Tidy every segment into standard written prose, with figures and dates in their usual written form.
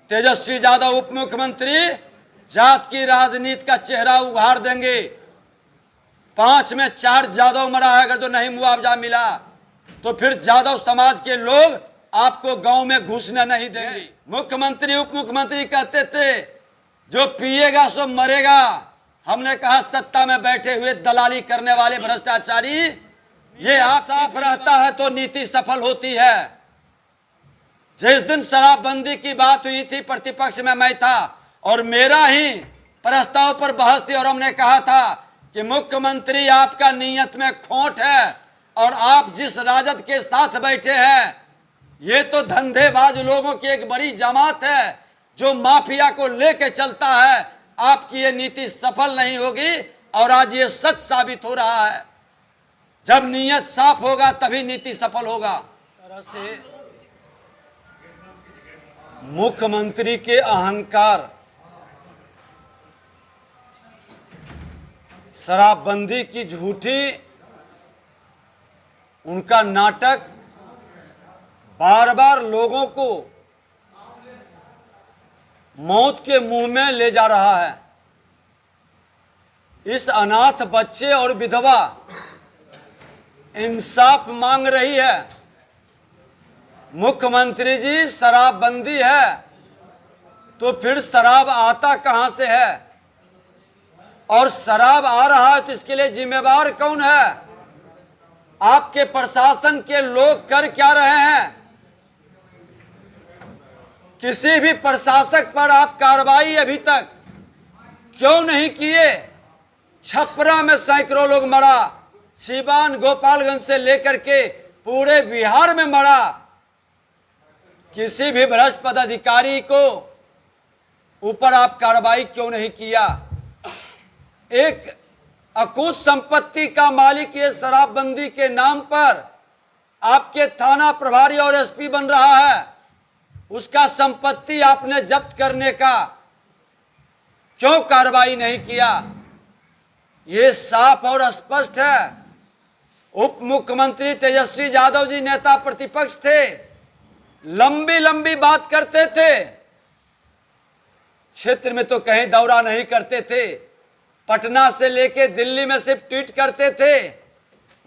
तेजस्वी यादव उप मुख्यमंत्री जात की राजनीति का चेहरा उघाड़ देंगे। 5 में 4 यादव मरा है, अगर जो नहीं मुआवजा मिला तो फिर यादव समाज के लोग आपको गांव में घुसने नहीं देंगे। मुख्यमंत्री उप मुख्यमंत्री कहते थे जो पिएगा सो मरेगा। हमने कहा सत्ता में बैठे हुए दलाली करने वाले भ्रष्टाचारी, ये आप साफ रहता है तो नीति सफल होती है। जिस दिन शराबबंदी की बात हुई थी प्रतिपक्ष में मैं था और मेरा ही प्रस्ताव पर बहस थी और हमने कहा था कि मुख्यमंत्री आपका नीयत में खोट है और आप जिस राजद के साथ बैठे हैं ये तो धंधेबाज लोगों की एक बड़ी जमात है जो माफिया को लेके चलता है। आपकी ये नीति सफल नहीं होगी और आज ये सच साबित हो रहा है। जब नीयत साफ होगा तभी नीति सफल होगा। तरह से मुख्यमंत्री के अहंकार, शराबबंदी की झूठी उनका नाटक बार बार लोगों को मौत के मुंह में ले जा रहा है। इस अनाथ बच्चे और विधवा इंसाफ मांग रही है। मुख्यमंत्री जी शराबबंदी है तो फिर शराब आता कहां से है और शराब आ रहा है तो इसके लिए जिम्मेवार कौन है? आपके प्रशासन के लोग कर क्या रहे हैं? किसी भी प्रशासक पर आप कार्रवाई अभी तक क्यों नहीं किए? छपरा में सैकड़ों लोग मरा, सीवान गोपालगंज से लेकर के पूरे बिहार में मरा। किसी भी भ्रष्ट पदाधिकारी को ऊपर आप कार्रवाई क्यों नहीं किया? एक अकुत संपत्ति का मालिक ये शराबबंदी के नाम पर आपके थाना प्रभारी और एसपी बन रहा है, उसका संपत्ति आपने जब्त करने का क्यों कार्रवाई नहीं किया? ये साफ और स्पष्ट है। उप मुख्यमंत्री तेजस्वी यादव जी नेता प्रतिपक्ष थे, लंबी लंबी बात करते थे, क्षेत्र में तो कहीं दौरा नहीं करते थे, पटना से लेके दिल्ली में सिर्फ ट्वीट करते थे।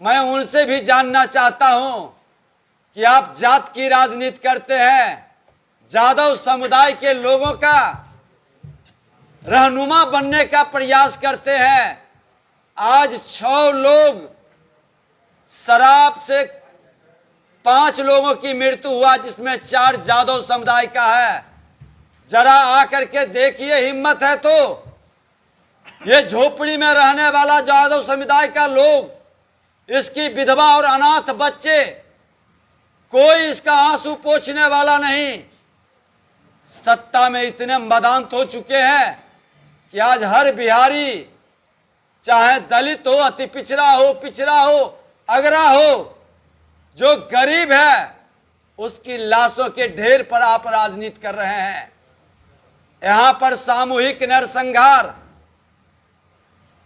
मैं उनसे भी जानना चाहता हूं कि आप जात की राजनीति करते हैं, यादव समुदाय के लोगों का रहनुमा बनने का प्रयास करते हैं। आज 6 लोग, शराब से 5 लोगों की मृत्यु हुआ जिसमें 4 यादव समुदाय का है। जरा आकर के देखिए, हिम्मत है तो ये झोपड़ी में रहने वाला यादव समुदाय का लोग, इसकी विधवा और अनाथ बच्चे, कोई इसका आंसू पोंछने वाला नहीं। सत्ता में इतने मदांत हो चुके हैं कि आज हर बिहारी, चाहे दलित हो, अति पिछड़ा हो, अगरा हो, जो गरीब है उसकी लाशों के ढेर पर आप राजनीति कर रहे हैं। यहां पर सामूहिक नरसंहार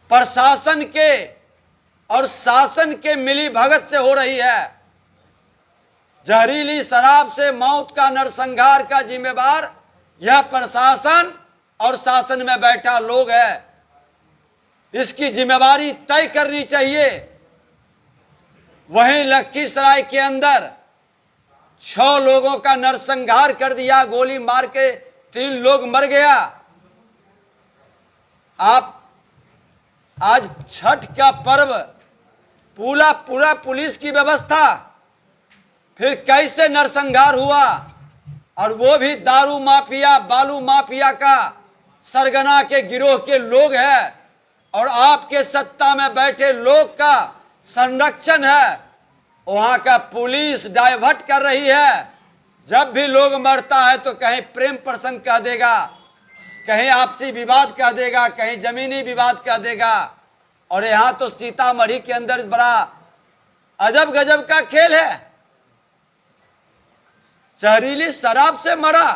प्रशासन के और शासन के मिली भगत से हो रही है। जहरीली शराब से मौत का नरसंहार का जिम्मेवार यह प्रशासन और शासन में बैठा लोग है। इसकी जिम्मेवारी तय करनी चाहिए। वहीं लखीसराय के अंदर 6 लोगों का नरसंहार कर दिया, गोली मार के 3 लोग मर गया। आप आज छठ का पर्व, पूरा पुलिस की व्यवस्था, फिर कैसे नरसंहार हुआ? और वो भी दारू माफिया, बालू माफिया का सरगना के गिरोह के लोग हैं और आपके सत्ता में बैठे लोग का संरक्षण है। वहां का पुलिस डाइवर्ट कर रही है। जब भी लोग मरता है तो कहीं प्रेम प्रसंग कह देगा, कहीं आपसी विवाद कह देगा, कहीं जमीनी विवाद कह देगा। और यहां तो सीतामढ़ी के अंदर बड़ा अजब गजब का खेल है। जहरीली शराब से मरा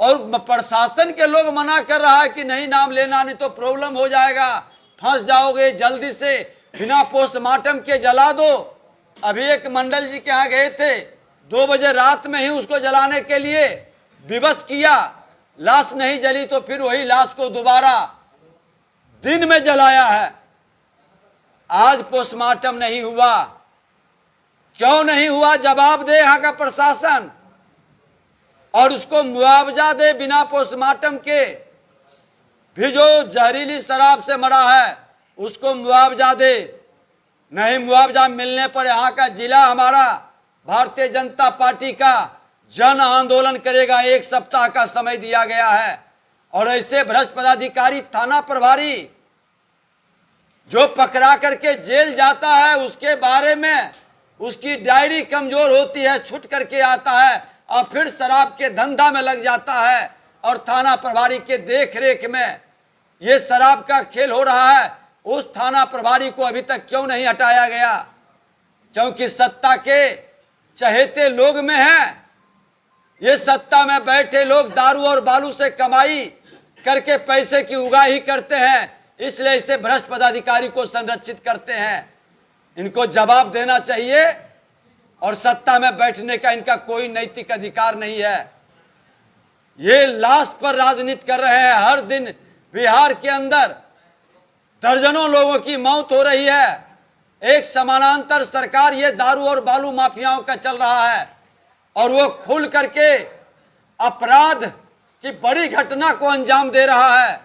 और प्रशासन के लोग मना कर रहा है कि नहीं नाम लेना, नहीं तो प्रॉब्लम हो जाएगा, फंस जाओगे, जल्दी से बिना पोस्टमार्टम के जला दो। अभी एक मंडल जी के यहाँ गए थे, 2 बजे रात में ही उसको जलाने के लिए विवश किया, लाश नहीं जली तो फिर वही लाश को दोबारा दिन में जलाया है। आज पोस्टमार्टम नहीं हुआ, क्यों नहीं हुआ? जवाब दे यहाँ का प्रशासन, और उसको मुआवजा दे। बिना पोस्टमार्टम के भी जो जहरीली शराब से मरा है उसको मुआवजा दे। नहीं मुआवजा मिलने पर यहाँ का जिला हमारा भारतीय जनता पार्टी का जन आंदोलन करेगा। 1 सप्ताह का समय दिया गया है। और ऐसे भ्रष्ट पदाधिकारी, थाना प्रभारी जो पकड़ा करके जेल जाता है, उसके बारे में उसकी डायरी कमजोर होती है, छूट करके आता है और फिर शराब के धंधा में लग जाता है। और थाना प्रभारी के देख रेख में ये शराब का खेल हो रहा है। उस थाना प्रभारी को अभी तक क्यों नहीं हटाया गया? क्योंकि सत्ता के चहेते लोग में है। ये सत्ता में बैठे लोग दारू और बालू से कमाई करके पैसे की उगाही करते हैं, इसलिए इसे भ्रष्ट पदाधिकारी को संरक्षित करते हैं। इनको जवाब देना चाहिए, और सत्ता में बैठने का इनका कोई नैतिक अधिकार नहीं है। ये लाश पर राजनीति कर रहे हैं। हर दिन बिहार के अंदर दर्जनों लोगों की मौत हो रही है। एक समानांतर सरकार ये दारू और बालू माफियाओं का चल रहा है, और वो खुल करके अपराध की बड़ी घटना को अंजाम दे रहा है।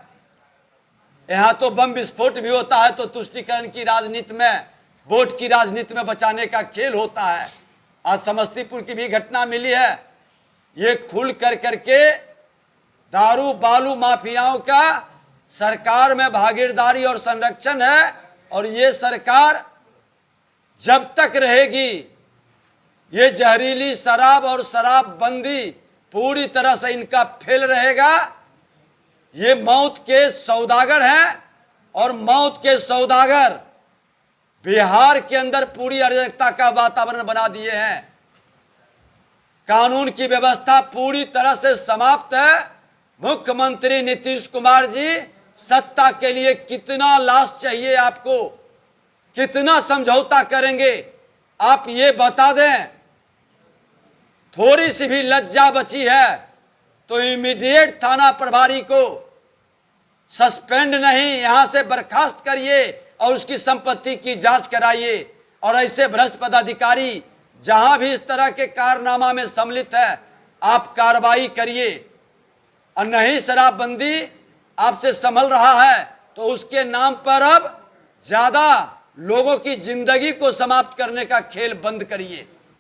यहाँ तो बम विस्फोट भी होता है तो तुष्टीकरण की राजनीति में, वोट की राजनीति में बचाने का खेल होता है। आज समस्तीपुर की भी घटना मिली है। ये खुल कर करके दारू बालू माफियाओं का सरकार में भागीदारी और संरक्षण है। और ये सरकार जब तक रहेगी, ये जहरीली शराब और शराबबंदी पूरी तरह से इनका फेल रहेगा। ये मौत के सौदागर हैं, और मौत के सौदागर बिहार के अंदर पूरी अराजकता का वातावरण बना दिए हैं। कानून की व्यवस्था पूरी तरह से समाप्त है। मुख्यमंत्री नीतीश कुमार जी, सत्ता के लिए कितना लाश चाहिए आपको? कितना समझौता करेंगे? आप ये बता दें। थोड़ी सी भी लज्जा बची है तो इमीडिएट थाना प्रभारी को सस्पेंड नहीं, यहां से बर्खास्त करिए और उसकी संपत्ति की जांच कराइए। और ऐसे भ्रष्ट पदाधिकारी जहां भी इस तरह के कारनामा में सम्मिलित है, आप कार्रवाई करिए। और नहीं शराबबंदी आपसे संभल रहा है तो उसके नाम पर अब ज्यादा लोगों की जिंदगी को समाप्त करने का खेल बंद करिए।